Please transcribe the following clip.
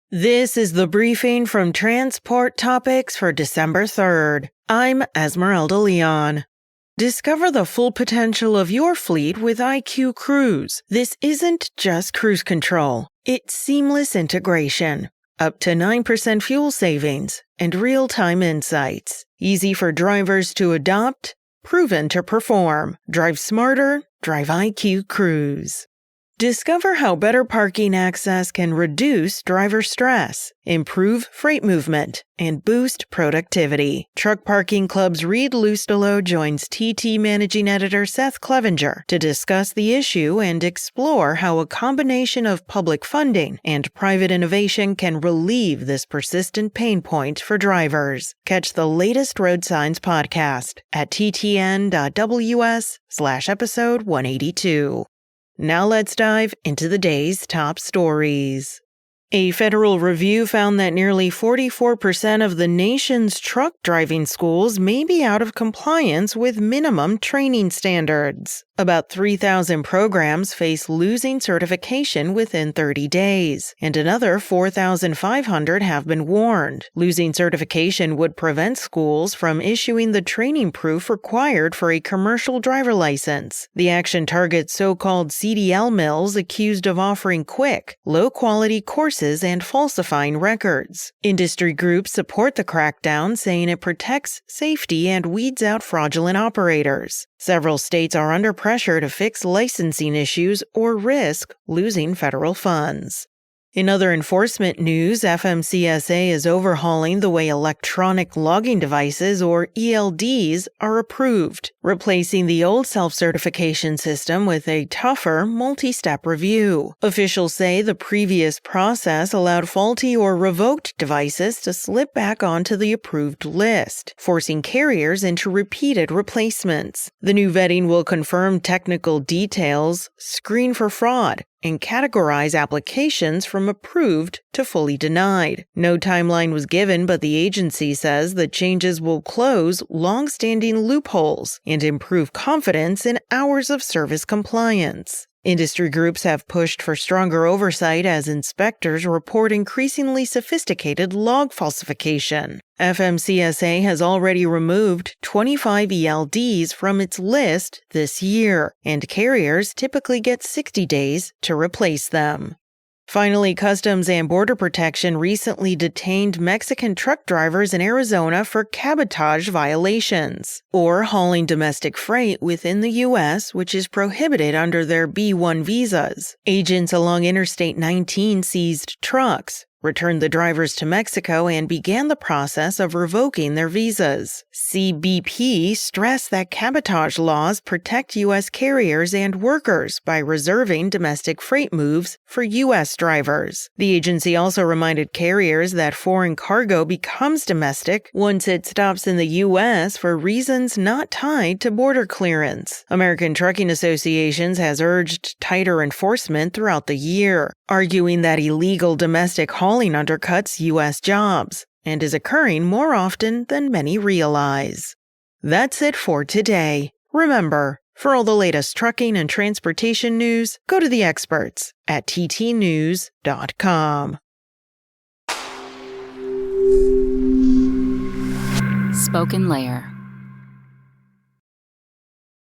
This is the briefing from Transport Topics for December 3rd. I'm Esmeralda Leon. Discover the full potential of your fleet with IQ Cruise. This isn't just cruise control, it's seamless integration. Up to 9% fuel savings and real-time insights. Easy for drivers to adopt, proven to perform. Drive smarter, drive IQ Cruise. Discover how better parking access can reduce driver stress, improve freight movement, and boost productivity. Truck Parking Club's Reed Lustelow joins TT Managing Editor Seth Clevenger to discuss the issue and explore how a combination of public funding and private innovation can relieve this persistent pain point for drivers. Catch the latest Road Signs podcast at ttn.ws/episode 182. Now let's dive into the day's top stories. A federal review found that nearly 44% of the nation's truck driving schools may be out of compliance with minimum training standards. About 3,000 programs face losing certification within 30 days, and another 4,500 have been warned. Losing certification would prevent schools from issuing the training proof required for a commercial driver license. The action targets so-called CDL mills accused of offering quick, low-quality courses and falsifying records. Industry groups support the crackdown, saying it protects safety and weeds out fraudulent operators. Several states are under pressure to fix licensing issues or risk losing federal funds. In other enforcement news, FMCSA is overhauling the way electronic logging devices, or ELDs, are approved, replacing the old self-certification system with a tougher, multi-step review. Officials say the previous process allowed faulty or revoked devices to slip back onto the approved list, forcing carriers into repeated replacements. The new vetting will confirm technical details, screen for fraud, and categorize applications from approved to fully denied. No timeline was given, but the agency says the changes will close long-standing loopholes and improve confidence in hours of service compliance. Industry groups have pushed for stronger oversight as inspectors report increasingly sophisticated log falsification. FMCSA has already removed 25 ELDs from its list this year, and carriers typically get 60 days to replace them. Finally, Customs and Border Protection recently detained Mexican truck drivers in Arizona for cabotage violations, or hauling domestic freight within the U.S., which is prohibited under their B-1 visas. Agents along Interstate 19 seized trucks, returned the drivers to Mexico, and began the process of revoking their visas. CBP stressed that cabotage laws protect U.S. carriers and workers by reserving domestic freight moves for U.S. drivers. The agency also reminded carriers that foreign cargo becomes domestic once it stops in the U.S. for reasons not tied to border clearance. American Trucking Associations has urged tighter enforcement throughout the year, arguing that illegal domestic hauling undercuts U.S. jobs and is occurring more often than many realize. That's it for today. Remember, for all the latest trucking and transportation news, go to the experts at ttnews.com. Spoken Layer.